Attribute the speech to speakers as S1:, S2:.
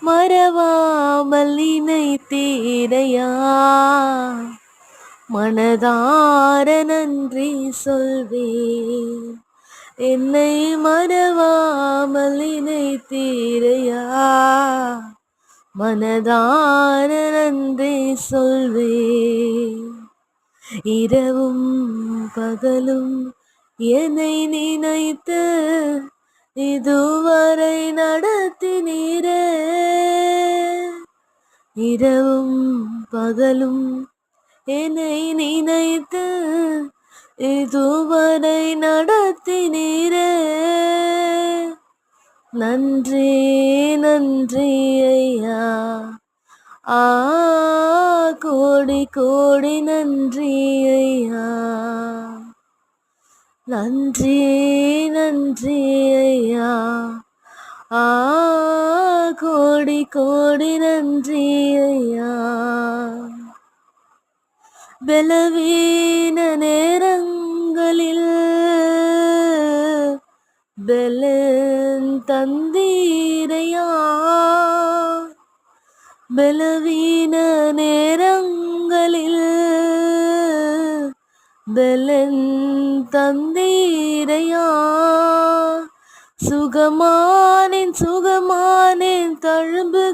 S1: மறவாமல் நினைத்தீரையா, மனதார நன்றி சொல்வேன். என்னை மறவாமல் நினைத்தீரையா, மனதார நன்றி சொல்வேன். இரவும் பகலும் என்னை நினைத்து இதுவரை நடத்தினீரே. இரவும் பகலும் என்னை நினைத்து இதுவரை நடத்தினீரே. நன்றி நன்றி ஐயா, கோடி கோடி நன்றி ஐயா. நன்றி நன்றி ஐயா, கோடி கோடி நன்றி ஐயா. பலவீன நேரங்களில் பலன் தந்தீரையா, பலவீன நேரங்களில் பலன் தந்தீரையா. சுகமானேன் சுகமானேன் தழும்பு